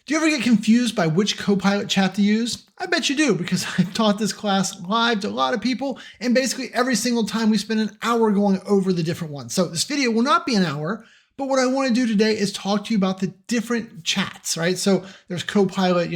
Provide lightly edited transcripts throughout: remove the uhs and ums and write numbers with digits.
Do you ever get confused by which Copilot chat to use? I bet you do, because I've taught this class live to a lot of people, and basically every single time we spend an hour going over the different ones. So this video will not be an hour, but what I want to do today is talk to you about the different chats, right? So there's Copilot,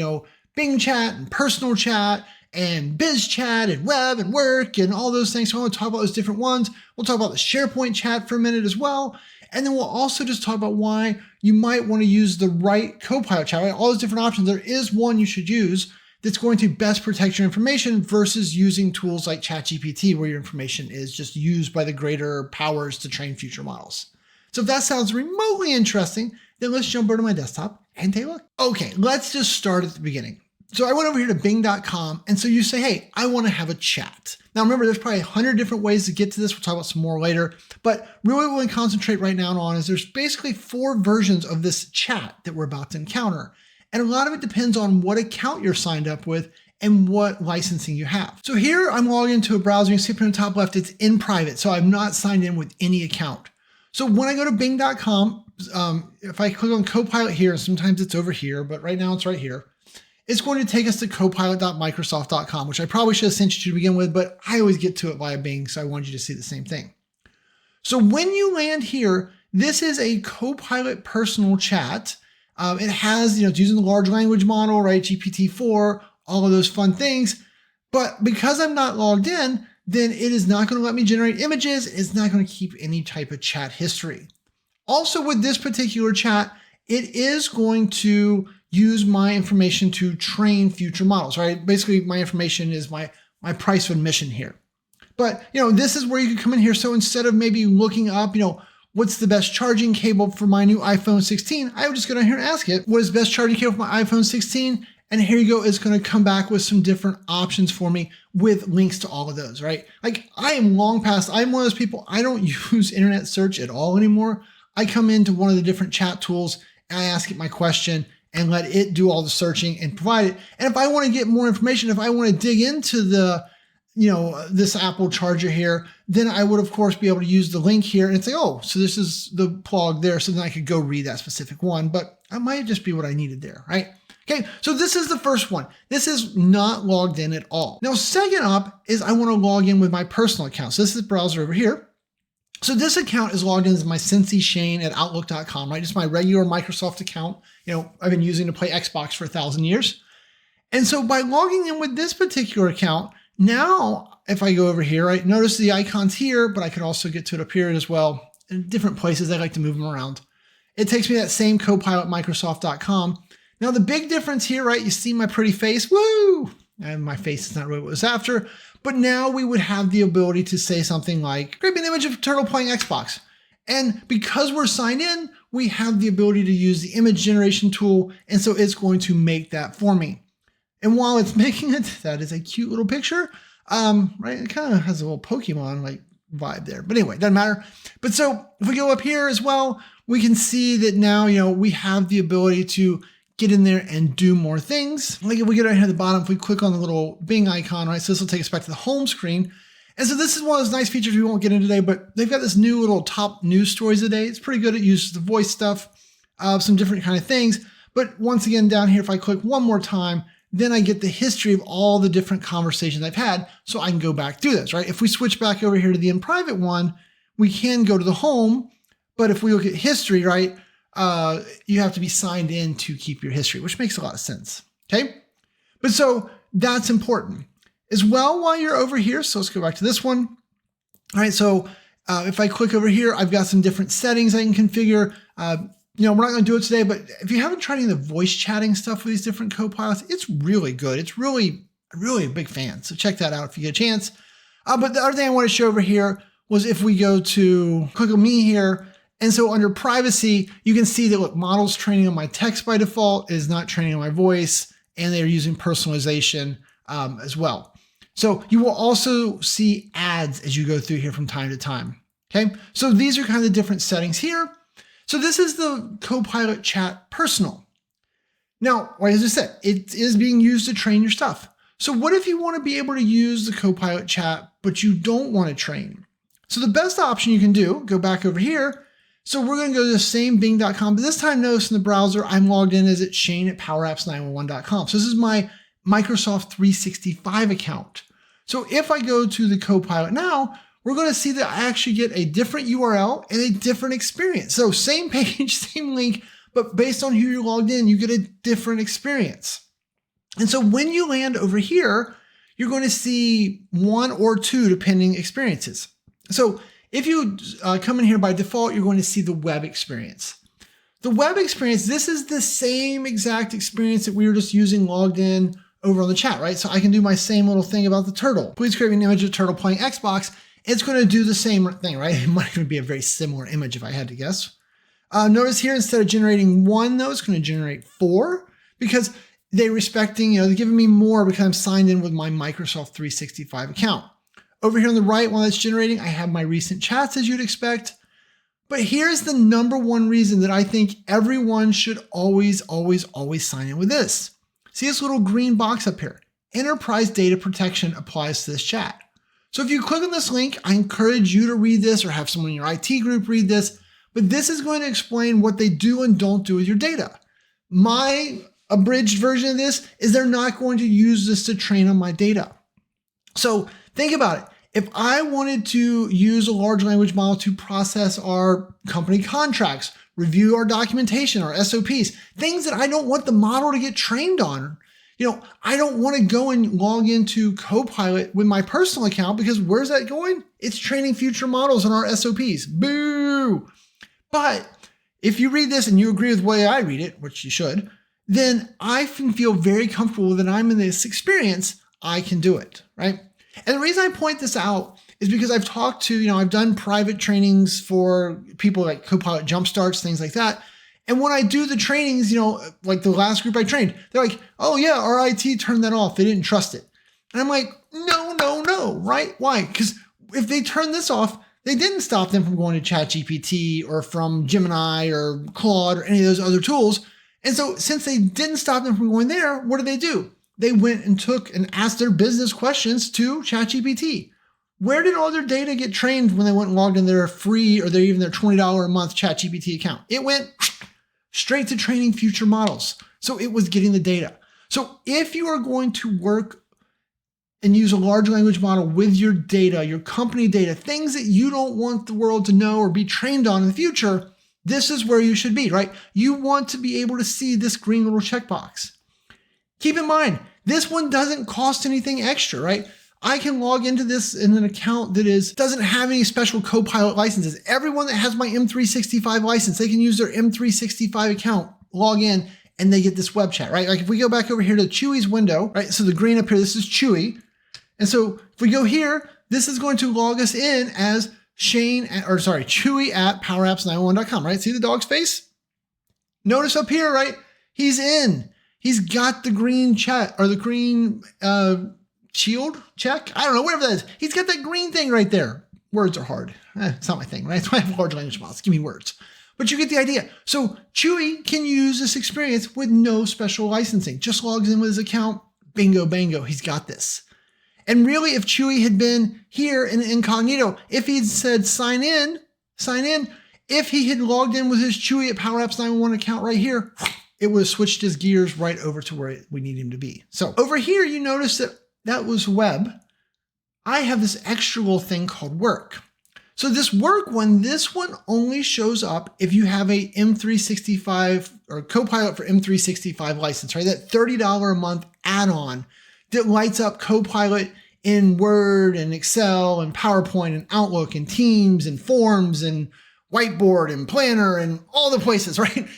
Bing chat and personal chat and biz chat and web and work and all those things. So I want to talk about those different ones. We'll talk about the SharePoint chat for a minute as well. And then we'll also just talk about why you might want to use the right Copilot chat, right? All those different options. There is one you should use that's going to best protect your information versus using tools like ChatGPT, where your information is just used by the greater powers to train future models. So if that sounds remotely interesting, then let's jump over to my desktop and take a look. Okay, let's just start at the beginning. So I went over here to bing.com, and so you say, hey, I want to have a chat. Now remember, there's probably 100 different ways to get to this. We'll talk about some more later, but really what we concentrate right now on is there's basically 4 versions of this chat that we're about to encounter. And a lot of it depends on what account you're signed up with and what licensing you have. So here I'm logged into a browser. You see up in the top left, it's in private. So I'm not signed in with any account. So when I go to bing.com, if I click on Copilot here, sometimes it's over here, but right now it's right here. It's going to take us to copilot.microsoft.com, which I probably should have sent you to begin with, but I always get to it via Bing, so I wanted you to see the same thing. So when you land here, this is a Copilot personal chat. It has, it's using the large language model, right? GPT-4, all of those fun things. But because I'm not logged in, then it is not going to let me generate images. It's not going to keep any type of chat history. Also with this particular chat, it is going to use my information to train future models, right? Basically, my information is my price of admission here. But, this is where you can come in here. So instead of maybe looking up, what's the best charging cable for my new iPhone 16, I would just go down here and ask it, what is the best charging cable for my iPhone 16? And here you go, it's going to come back with some different options for me with links to all of those, right? Like I'm one of those people, I don't use internet search at all anymore. I come into one of the different chat tools and I ask it my question and let it do all the searching and provide it. And if I want to get more information, if I want to dig into the, this Apple charger here, then I would of course be able to use the link here and say, oh, so this is the plug there. So then I could go read that specific one, but I might just be what I needed there, right? Okay, so this is the first one. This is not logged in at all. Now, second up is I want to log in with my personal account. So this is the browser over here. So this account is logged in as my Cincy Shane at Outlook.com, right? Just my regular Microsoft account. I've been using to play Xbox for 1,000 years. And so by logging in with this particular account, now if I go over here, right, notice the icons here, but I could also get to it up here as well. In different places, I like to move them around. It takes me to that same Copilot Microsoft.com. Now the big difference here, right, you see my pretty face, woo! And my face is not really what it was after, but now we would have the ability to say something like, create an image of a turtle playing Xbox. And because we're signed in, we have the ability to use the image generation tool, and so it's going to make that for me. And while it's making it, that is a cute little picture, right? It kind of has a little Pokemon like vibe there, but anyway, doesn't matter. But so if we go up here as well, we can see that now, we have the ability to get in there and do more things. Like if we get right here at the bottom, if we click on the little Bing icon, right? So this will take us back to the home screen. And so this is one of those nice features we won't get into today, but they've got this new little top news stories of the day. It's pretty good. It uses the voice stuff, some different kind of things. But once again, down here, if I click one more time, then I get the history of all the different conversations I've had. So I can go back through this, right? If we switch back over here to the in private one, we can go to the home. But if we look at history, right? You have to be signed in to keep your history, which makes a lot of sense. Okay. But so that's important as well while you're over here. So let's go back to this one. All right. So if I click over here, I've got some different settings I can configure. We're not going to do it today, but if you haven't tried any of the voice chatting stuff with these different Copilots, it's really good. It's really a big fan. So check that out if you get a chance. But the other thing I want to show over here was if we go to click on me here. And so under privacy, you can see that look, models training on my text by default is not training on my voice, and they're using personalization as well. So you will also see ads as you go through here from time to time. Okay, so these are kind of the different settings here. So this is the Copilot Chat Personal. Now, like as I said, it is being used to train your stuff. So what if you want to be able to use the Copilot Chat, but you don't want to train? So the best option you can do, go back over here. So we're going to go to the same bing.com, but this time notice in the browser, I'm logged in as it's Shane at powerapps911.com. So this is my Microsoft 365 account. So if I go to the Copilot now, we're going to see that I actually get a different URL and a different experience. So same page, same link, but based on who you're logged in, you get a different experience. And so when you land over here, you're going to see one or two depending experiences. So if you come in here by default, you're going to see the web experience. The web experience, this is the same exact experience that we were just using logged in over on the chat, right? So I can do my same little thing about the turtle. Please create an image of turtle playing Xbox. It's going to do the same thing, right? It might even be a very similar image if I had to guess. Notice here, instead of generating one, though, it's going to generate 4 because they're respecting, they're giving me more because I'm signed in with my Microsoft 365 account. Over here on the right, while it's generating, I have my recent chats as you'd expect. But here's the number one reason that I think everyone should always sign in with this. See this little green box up here? Enterprise data protection applies to this chat. So if you click on this link, I encourage you to read this or have someone in your IT group read this, but this is going to explain what they do and don't do with your data. My abridged version of this is they're not going to use this to train on my data. So think about it. If I wanted to use a large language model to process our company contracts, review our documentation, our SOPs, things that I don't want the model to get trained on, I don't want to go and log into Copilot with my personal account because where's that going? It's training future models on our SOPs. Boo! But if you read this and you agree with the way I read it, which you should, then I can feel very comfortable that I'm in this experience. I can do it, right? And the reason I point this out is because I've talked to, I've done private trainings for people like Copilot Jumpstarts, things like that. And when I do the trainings, like the last group I trained, they're like, oh yeah, our IT turned that off. They didn't trust it. And I'm like, no, right? Why? Because if they turn this off, they didn't stop them from going to ChatGPT or from Gemini or Claude or any of those other tools. And so since they didn't stop them from going there, what do? They went and took and asked their business questions to ChatGPT. Where did all their data get trained when they went and logged in their free or even their $20 a month ChatGPT account? It went straight to training future models. So it was getting the data. So if you are going to work and use a large language model with your data, your company data, things that you don't want the world to know or be trained on in the future, this is where you should be, right? You want to be able to see this green little checkbox. Keep in mind, this one doesn't cost anything extra, right? I can log into this in an account that doesn't have any special Copilot licenses. Everyone that has my M365 license, they can use their M365 account, log in, and they get this web chat, right? Like if we go back over here to Chewy's window, right? So the green up here, this is Chewy. And so if we go here, this is going to log us in as Chewy at powerapps911.com, right? See the dog's face? Notice up here, right? He's in. He's got the green chat or the green shield check. I don't know, whatever that is. He's got that green thing right there. Words are hard. It's not my thing, right? That's why I have large language models. Give me words. But you get the idea. So Chewy can use this experience with no special licensing. Just logs in with his account. Bingo, bango. He's got this. And really, if Chewy had been here in incognito, if he'd said sign in, if he had logged in with his Chewy at PowerApps 911 account right here, it would have switched his gears right over to where we need him to be. So over here, you notice that was web. I have this extra little thing called work. So this work one, this one only shows up if you have a M365 or Copilot for M365 license, right? That $30 a month add-on that lights up Copilot in Word and Excel and PowerPoint and Outlook and Teams and Forms and Whiteboard and Planner and all the places, right?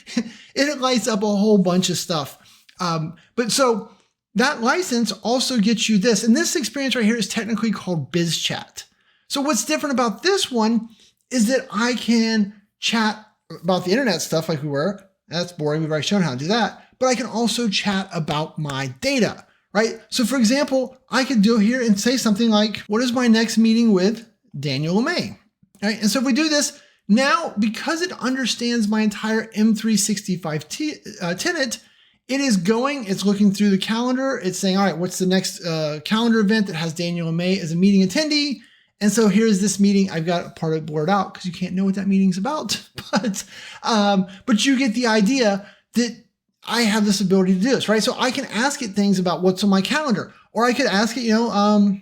It lights up a whole bunch of stuff. But so that license also gets you this. And this experience right here is technically called Biz Chat. So what's different about this one is that I can chat about the internet stuff like we were. That's boring. We've already shown how to do that. But I can also chat about my data, right? So for example, I could go here and say something like, what is my next meeting with Daniel LeMay? Right? And so if we do this, now, because it understands my entire M365 tenant, it's looking through the calendar. It's saying, all right, what's the next calendar event that has Daniel LeMay as a meeting attendee? And so here's this meeting. I've got a part of it blurred out because you can't know what that meeting's about. But you get the idea that I have this ability to do this, right? So I can ask it things about what's on my calendar, or I could ask it,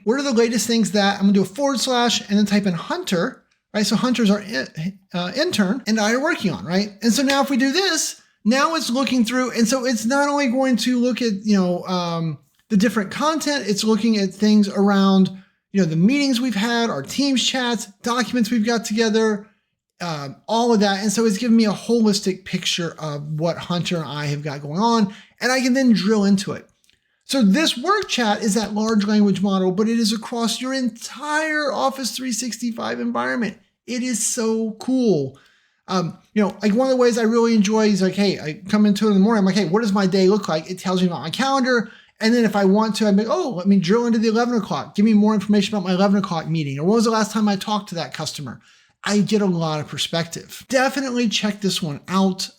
what are the latest things that I'm gonna do / and then type in Hunter, right? So Hunter's our intern and I are working on, right? And so now if we do this, now it's looking through. And so it's not only going to look at, the different content, it's looking at things around, the meetings we've had, our Teams chats, documents we've got together, all of that. And so it's giving me a holistic picture of what Hunter and I have got going on, and I can then drill into it. So this work chat is that large language model, but it is across your entire Office 365 environment. It is so cool. Like one of the ways I really enjoy is like, hey, I come into it in the morning. I'm like, hey, what does my day look like? It tells me about my calendar. And then if I want to, I'm like, oh, let me drill into the 11 o'clock. Give me more information about my 11 o'clock meeting. Or when was the last time I talked to that customer? I get a lot of perspective. Definitely check this one out.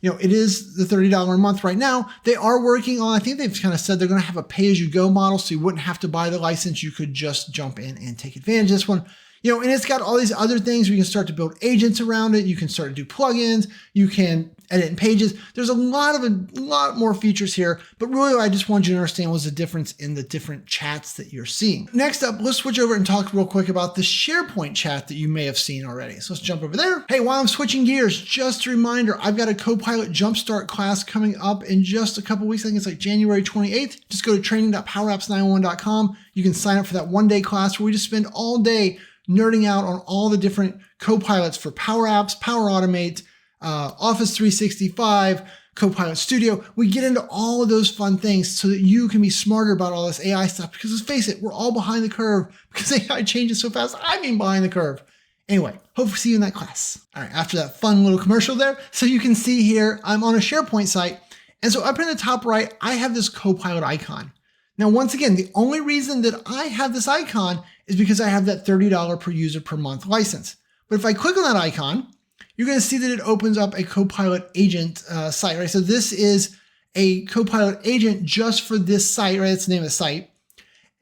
It is the $30 a month right now. They are working on, I think they've kind of said they're going to have a pay-as-you-go model, so you wouldn't have to buy the license. You could just jump in and take advantage of this one. And it's got all these other things where you can start to build agents around it. You can start to do plugins. You can edit in pages. There's a lot more features here, but really I just wanted you to understand what's the difference in the different chats that you're seeing. Next up, let's switch over and talk real quick about the SharePoint chat that you may have seen already. So let's jump over there. Hey, while I'm switching gears, just a reminder, I've got a Copilot Jumpstart class coming up in just a couple weeks. I think it's like January 28th. Just go to training.powerapps911.com. You can sign up for that one-day class where we just spend all day nerding out on all the different Copilots for Power Apps, Power Automate, Office 365, Copilot Studio. We get into all of those fun things so that you can be smarter about all this AI stuff, because let's face it, we're all behind the curve because AI changes so fast. I mean, behind the curve. Anyway, hope to see you in that class. All right, after that fun little commercial there, so you can see here, I'm on a SharePoint site. And so up in the top right, I have this Copilot icon. Now, once again, the only reason that I have this icon is because I have that $30 per user per month license. But if I click on that icon, you're going to see that it opens up a Copilot agent site, right? So this is a Copilot agent just for this site, right? That's the name of the site.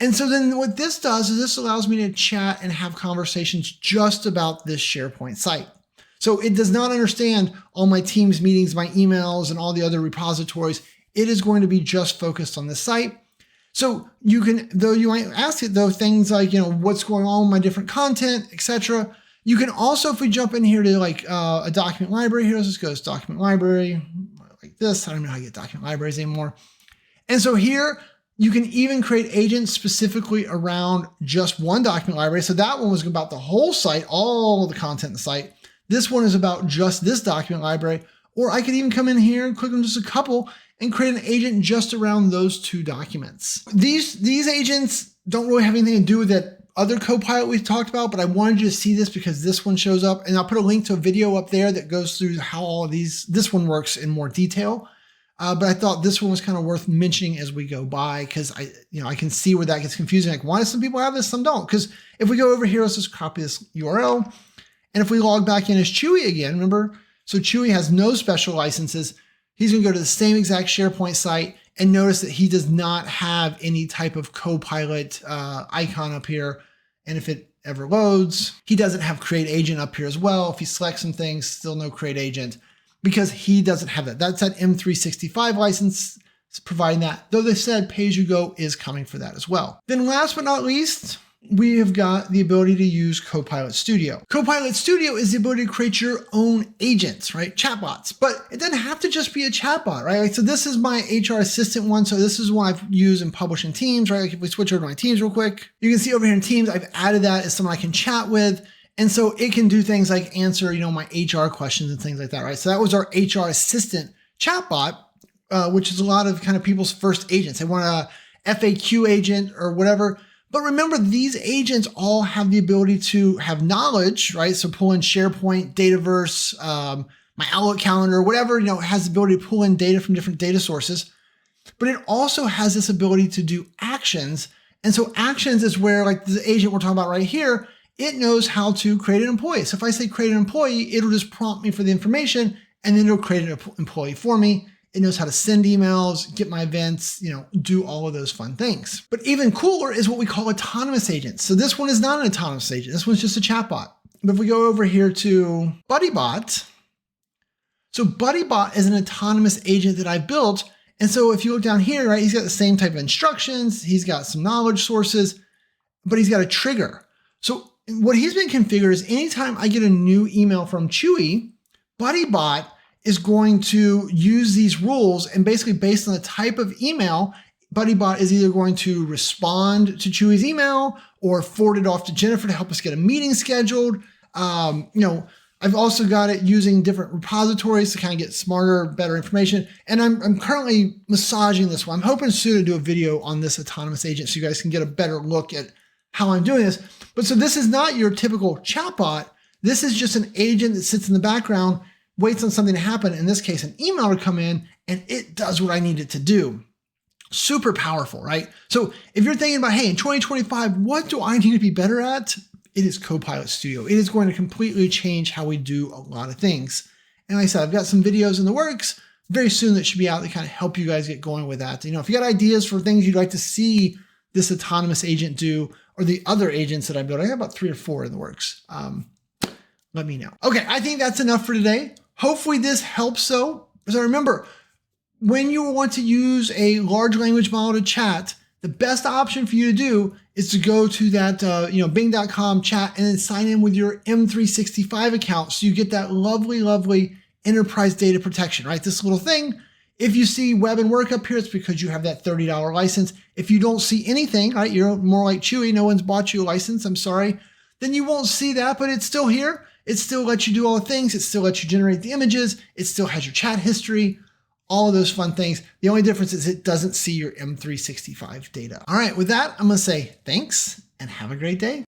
And so then what this does is this allows me to chat and have conversations just about this SharePoint site. So it does not understand all my Teams meetings, my emails, and all the other repositories. It is going to be just focused on this site. So you can, though you might ask it though, things like, what's going on with my different content, etc. You can also, if we jump in here to like a document library, here, let's just go to document library like this. I don't know how to get document libraries anymore. And so here you can even create agents specifically around just one document library. So that one was about the whole site, all the content in the site. This one is about just this document library. Or I could even come in here and click on just a couple and create an agent just around those two documents. These agents don't really have anything to do with that other Copilot we've talked about, but I wanted you to see this because this one shows up, and I'll put a link to a video up there that goes through how all of this one works in more detail. But I thought this one was kind of worth mentioning as we go by, because I can see where that gets confusing. Like, why do some people have this, some don't? Because if we go over here, let's just copy this URL. And if we log back in as Chewy again, remember, so Chewy has no special licenses. He's going to go to the same exact SharePoint site and notice that he does not have any type of Copilot icon up here. And if it ever loads, he doesn't have Create Agent up here as well. If he selects some things, still no Create Agent because he doesn't have that. That's that M365 license providing that, though they said pay-as-you-go is coming for that as well. Then last but not least, we have got the ability to use Copilot Studio. Copilot Studio is the ability to create your own agents, right? Chatbots, but it doesn't have to just be a chatbot, right? Like, so this is my HR assistant one. So this is one I've used and published in Teams, right? Like if we switch over to my Teams real quick, you can see over here in Teams, I've added that as someone I can chat with. And so it can do things like answer, my HR questions and things like that, right? So that was our HR assistant chatbot, which is a lot of kind of people's first agents. They want a FAQ agent or whatever. But remember, these agents all have the ability to have knowledge, right? So pull in SharePoint, Dataverse, my Outlook calendar, whatever, it has the ability to pull in data from different data sources. But it also has this ability to do actions. And so actions is where, like the agent we're talking about right here, it knows how to create an employee. So if I say create an employee, it'll just prompt me for the information, and then it'll create an employee for me. It knows how to send emails, get my events, do all of those fun things. But even cooler is what we call autonomous agents. So this one is not an autonomous agent. This one's just a chatbot. But if we go over here to BuddyBot, so BuddyBot is an autonomous agent that I built. And so if you look down here, right, he's got the same type of instructions. He's got some knowledge sources, but he's got a trigger. So what he's been configured is anytime I get a new email from Chewy, BuddyBot is going to use these rules, and basically based on the type of email, BuddyBot is either going to respond to Chewy's email or forward it off to Jennifer to help us get a meeting scheduled. I've also got it using different repositories to kind of get smarter, better information. And I'm currently massaging this one. I'm hoping soon to do a video on this autonomous agent so you guys can get a better look at how I'm doing this. But so this is not your typical chatbot. This is just an agent that sits in the background, waits on something to happen, in this case, an email to come in, and it does what I need it to do. Super powerful, right? So if you're thinking about, hey, in 2025, what do I need to be better at? It is Copilot Studio. It is going to completely change how we do a lot of things. And like I said, I've got some videos in the works very soon that should be out to kind of help you guys get going with that. If you got ideas for things you'd like to see this autonomous agent do, or the other agents that I built, I got about 3 or 4 in the works. Let me know. Okay, I think that's enough for today. Hopefully this helps though. So remember, when you want to use a large language model to chat, the best option for you to do is to go to that bing.com chat and then sign in with your M365 account so you get that lovely enterprise data protection, right? This little thing. If you see web and work up here, it's because you have that $30 license. If you don't see anything, right, you're more like Chewy, no one's bought you a license, I'm sorry, then you won't see that, but it's still here. It still lets you do all the things. It still lets you generate the images. It still has your chat history, all of those fun things. The only difference is it doesn't see your M365 data. All right, with that, I'm going to say thanks and have a great day.